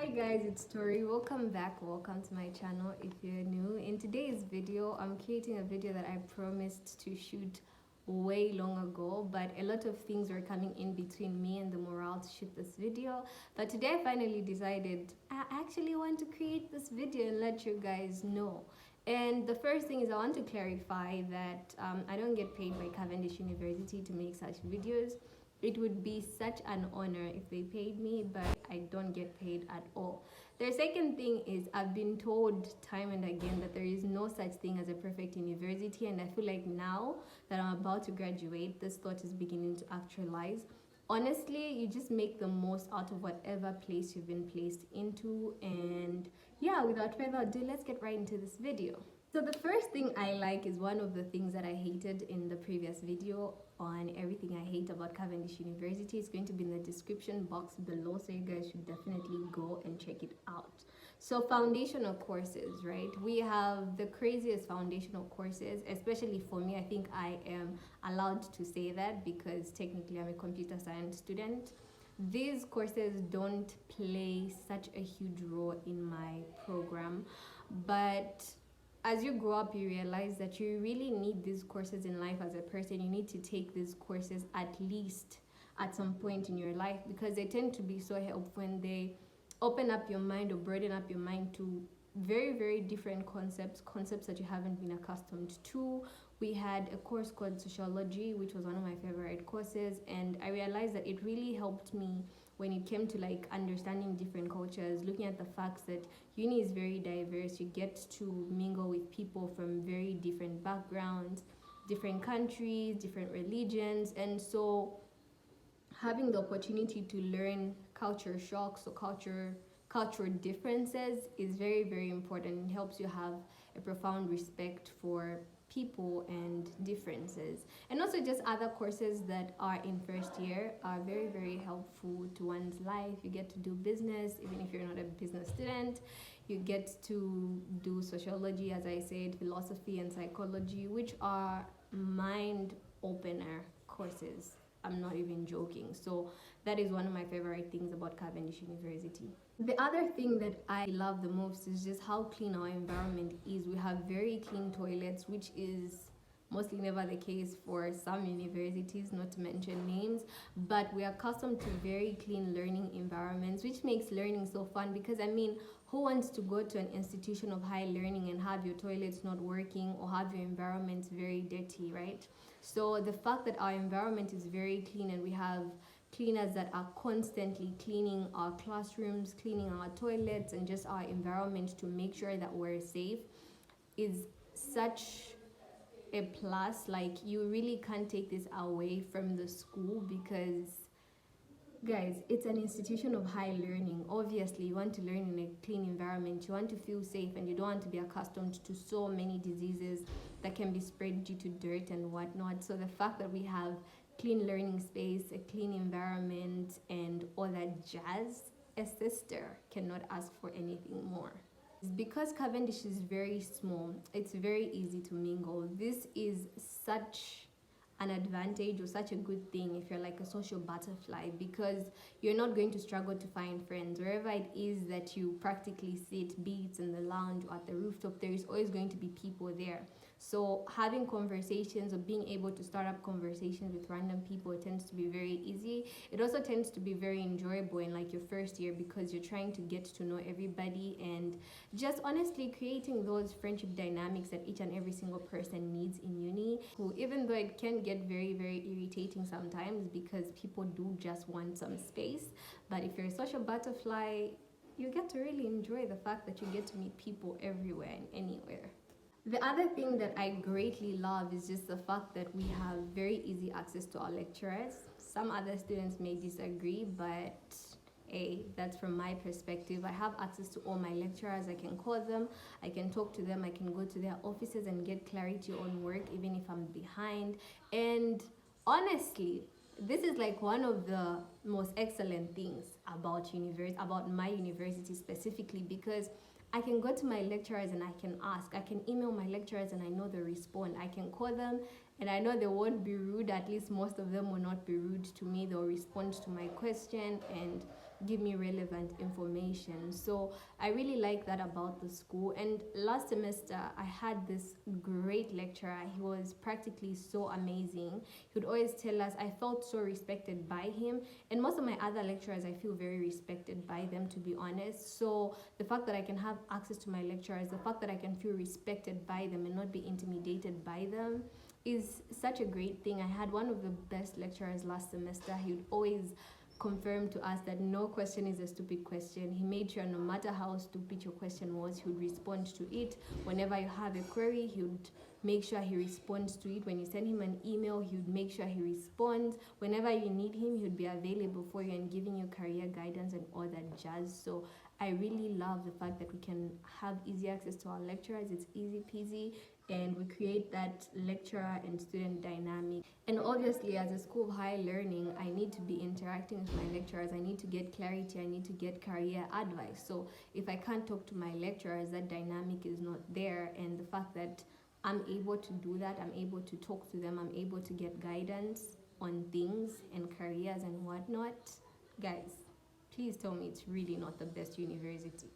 Hi guys, it's Tori. Welcome back. Welcome to my channel if you're new. In today's video, I'm creating a video that I promised to shoot way long ago, but a lot of things were coming in between me and the morale to shoot this video. But today I finally decided I actually want to create this video and let you guys know. And the first thing is I want to clarify that I don't get paid by Cavendish University to make such videos. It would be such an honor if they paid me, but I don't get paid at all. The second thing is I've been told time and again that there is no such thing as a perfect university, and I feel like now that I'm about to graduate, this thought is beginning to actualize. Honestly, you just make the most out of whatever place you've been placed into, and yeah, without further ado, let's get right into this video. So the first thing I like is one of the things that I hated in the previous video on everything I hate about Cavendish University. It's going to be in the description box below, so you guys should definitely go and check it out. So foundational courses, right? We have the craziest foundational courses, especially for me. I think I am allowed to say that because technically I'm a computer science student. These courses don't play such a huge role in my program, but as you grow up, you realize that you really need these courses in life as a person. You need to take these courses at least at some point in your life because they tend to be so helpful when they open up your mind or broaden up your mind to very, very different concepts that you haven't been accustomed to. We had a course called sociology, which was one of my favorite courses, and I realized that it really helped me when it came to like understanding different cultures, looking at the facts that uni is very diverse. You get to mingle with people from very different backgrounds, different countries, different religions, and so having the opportunity to learn culture shocks or cultural differences is very, very important. It helps you have a profound respect for people and differences, and also just other courses that are in first year are very, very helpful to one's life. You get to do business even if you're not a business student. You get to do sociology, as I said, philosophy and psychology, which are mind opener courses. I'm not even joking. So that is one of my favorite things about Cavendish University. The other thing that I love the most is just how clean our environment is. We have very clean toilets, which is mostly never the case for some universities, not to mention names, but we are accustomed to very clean learning environments, which makes learning so fun because I mean, who wants to go to an institution of high learning and have your toilets not working or have your environment very dirty, right? So the fact that our environment is very clean and we have cleaners that are constantly cleaning our classrooms, cleaning our toilets, and just our environment to make sure that we're safe is such a plus. Like, you really can't take this away from the school because, guys, it's an institution of high learning. Obviously, you want to learn in a clean environment, you want to feel safe, and you don't want to be accustomed to so many diseases that can be spread due to dirt and whatnot. So the fact that we have clean learning space, a clean environment, and all that jazz, a sister cannot ask for anything more. Because Cavendish is very small, it's very easy to mingle. This is such an advantage or such a good thing if you're like a social butterfly, because you're not going to struggle to find friends. Wherever it is that you practically sit, be it in the lounge or at the rooftop, there is always going to be people there. So having conversations or being able to start up conversations with random people tends to be very easy. It also tends to be very enjoyable in like your first year because you're trying to get to know everybody and just honestly creating those friendship dynamics that each and every single person needs in uni. Even though it can get very, very irritating sometimes because people do just want some space, but if you're a social butterfly, you get to really enjoy the fact that you get to meet people everywhere and anywhere. The other thing that I greatly love is just the fact that we have very easy access to our lecturers. Some other students may disagree, but hey, that's from my perspective. I have access to all my lecturers. I can call them, I can talk to them, I can go to their offices and get clarity on work even if I'm behind. And honestly, this is like one of the most excellent things about my university specifically, because I can go to my lecturers and I can ask. I can email my lecturers and I know they'll respond. I can call them and I know they won't be rude. At least most of them will not be rude to me. They'll respond to my question and give me relevant information. So I really like that about the school. And last semester I had this great lecturer. He was practically so amazing. He would always tell us, I felt so respected by him, and most of my other lecturers I feel very respected by them, to be honest. So the fact that I can have access to my lecturers, the fact that I can feel respected by them and not be intimidated by them, is such a great thing. I had one of the best lecturers last semester. He would always confirm to us that no question is a stupid question. He made sure no matter how stupid your question was, he would respond to it. Whenever you have a query, he would make sure he responds to it. When you send him an email, he would make sure he responds. Whenever you need him, he would be available for you and giving you career guidance and all that jazz. So I really love the fact that we can have easy access to our lecturers. It's easy peasy, and we create that lecturer and student dynamic. And obviously, as a school of higher learning, I need to be interacting with my lecturers. I need to get clarity. I need to get career advice. So if I can't talk to my lecturers, that dynamic is not there. And the fact that I'm able to do that, I'm able to talk to them, I'm able to get guidance on things and careers and whatnot, guys, please tell me it's really not the best university.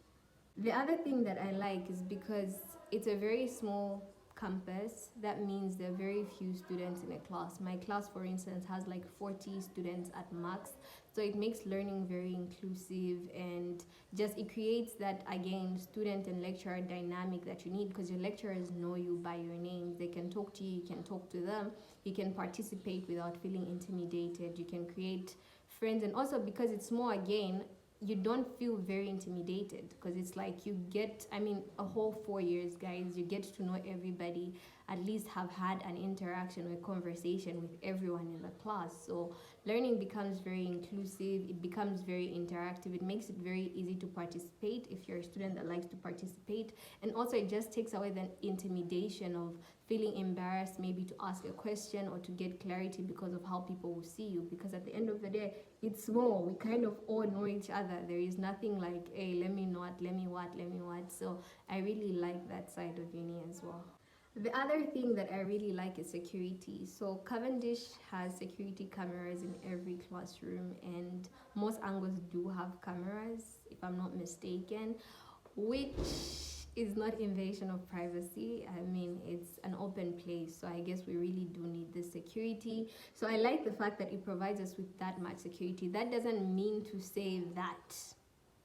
The other thing that I like is because it's a very small campus, that means there are very few students in a class. My class, for instance, has like 40 students at max, so it makes learning very inclusive, and just it creates that, again, student and lecturer dynamic that you need, because your lecturers know you by your names. They can talk to you, you can talk to them, you can participate without feeling intimidated, you can create friends. And also because it's small, again, you don't feel very intimidated, because it's like you get, I mean, a whole 4 years, guys, you get to know everybody, at least have had an interaction or a conversation with everyone in the class. So learning becomes very inclusive, it becomes very interactive, it makes it very easy to participate if you're a student that likes to participate. And also it just takes away the intimidation of feeling embarrassed maybe to ask a question or to get clarity because of how people will see you, because at the end of the day, it's small, we kind of all know each other. There is nothing like, hey, let me not, let me what. So I really like that side of uni as well. The other thing that I really like is security. So Cavendish has security cameras in every classroom, and most angles do have cameras, if I'm not mistaken, which is not invasion of privacy. I mean, it's an open place, so I guess we really do need this security. So I like the fact that it provides us with that much security. That doesn't mean to say that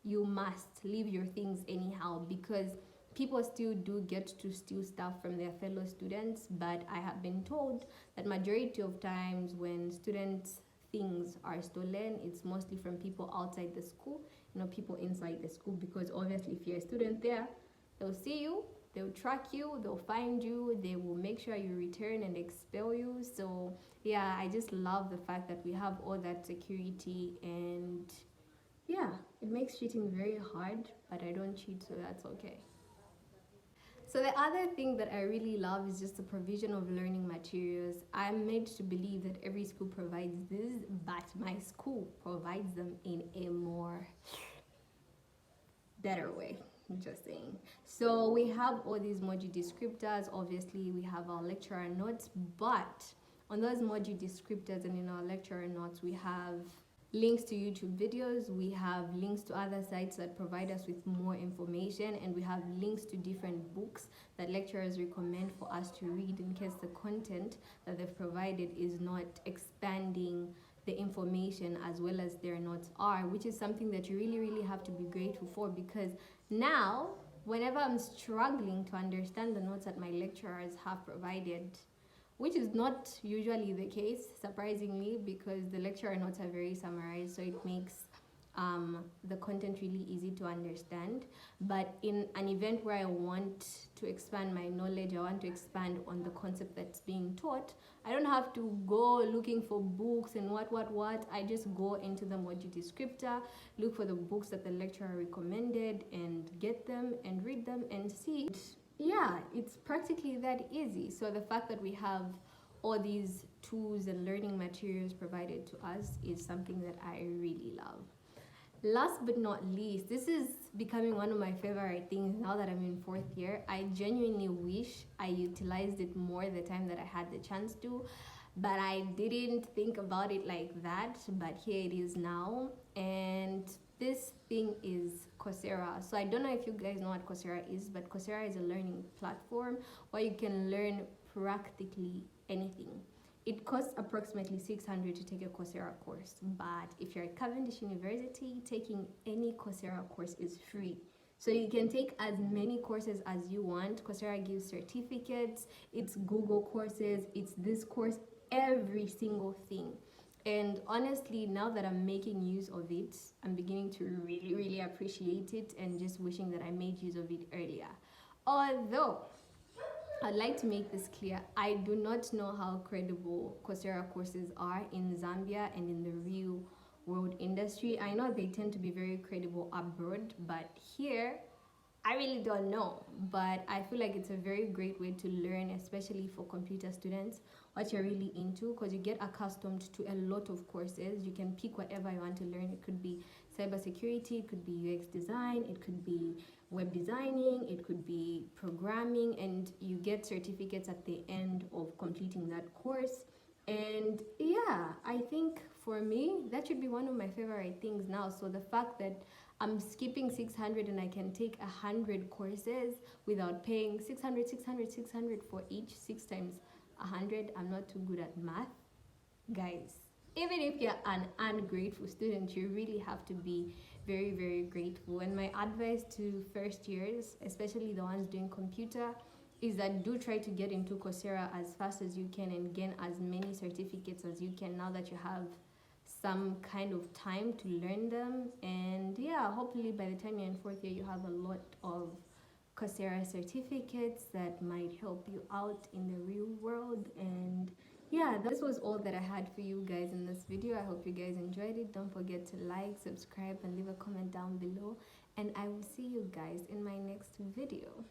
you must leave your things anyhow, because people still do get to steal stuff from their fellow students. But I have been told that majority of times when students' things are stolen, it's mostly from people outside the school, people inside the school, because obviously if you're a student there, they'll see you, they'll track you, they'll find you, they will make sure you return and expel you. So yeah, I just love the fact that we have all that security, and yeah, it makes cheating very hard, but I don't cheat, so that's okay. So the other thing that I really love is just the provision of learning materials. I'm made to believe that every school provides this, but my school provides them in a more better way. Just saying. So we have all these module descriptors. Obviously we have our lecturer notes, but on those module descriptors and in our lecturer notes, we have links to YouTube videos, we have links to other sites that provide us with more information, and we have links to different books that lecturers recommend for us to read in case the content that they've provided is not expanding the information as well as their notes are, which is something that you really have to be grateful for, because now whenever I'm struggling to understand the notes that my lecturers have provided, which is not usually the case, surprisingly, because the lecturer notes are very summarized, so it makes the content really easy to understand. But in an event where I want to expand my knowledge, I want to expand on the concept that's being taught, I don't have to go looking for books and what. I just go into the module descriptor, look for the books that the lecturer recommended, and get them and read them and see. Yeah, it's practically that easy. So the fact that we have all these tools and learning materials provided to us is something that I really love. Last but not least, this is becoming one of my favorite things now that I'm in 4th year. I genuinely wish I utilized it more the time that I had the chance to, but I didn't think about it like that, but here it is now. And This thing is Coursera. So I don't know if you guys know what Coursera is, but Coursera is a learning platform where you can learn practically anything. It costs approximately 600 to take a Coursera course, but if you're at Cavendish University, taking any Coursera course is free. So you can take as many courses as you want. Coursera gives certificates, it's Google courses, it's this course, every single thing. And honestly, now that I'm making use of it, I'm beginning to really, really appreciate it and just wishing that I made use of it earlier. Although, I'd like to make this clear, I do not know how credible Coursera courses are in Zambia and in the real world industry. I know they tend to be very credible abroad, but here, I really don't know, but I feel like it's a very great way to learn, especially for computer students, what you're really into, because you get accustomed to a lot of courses. You can pick whatever you want to learn. It could be cybersecurity, it could be UX design, it could be web designing, it could be programming, and you get certificates at the end of completing that course. And yeah, I think for me, that should be one of my favorite things now. So the fact that I'm skipping 600 and I can take 100 courses without paying 600 for each, 6 times 100. I'm not too good at math, guys. Even if you're an ungrateful student, you really have to be very, very grateful. And my advice to first years, especially the ones doing computer, is that do try to get into Coursera as fast as you can and gain as many certificates as you can now that you have some kind of time to learn them. And yeah, hopefully by the time you're in 4th year, you have a lot of Coursera certificates that might help you out in the real world. And yeah, this was all that I had for you guys in this video. I hope you guys enjoyed it. Don't forget to like, subscribe, and leave a comment down below. And I will see you guys in my next video.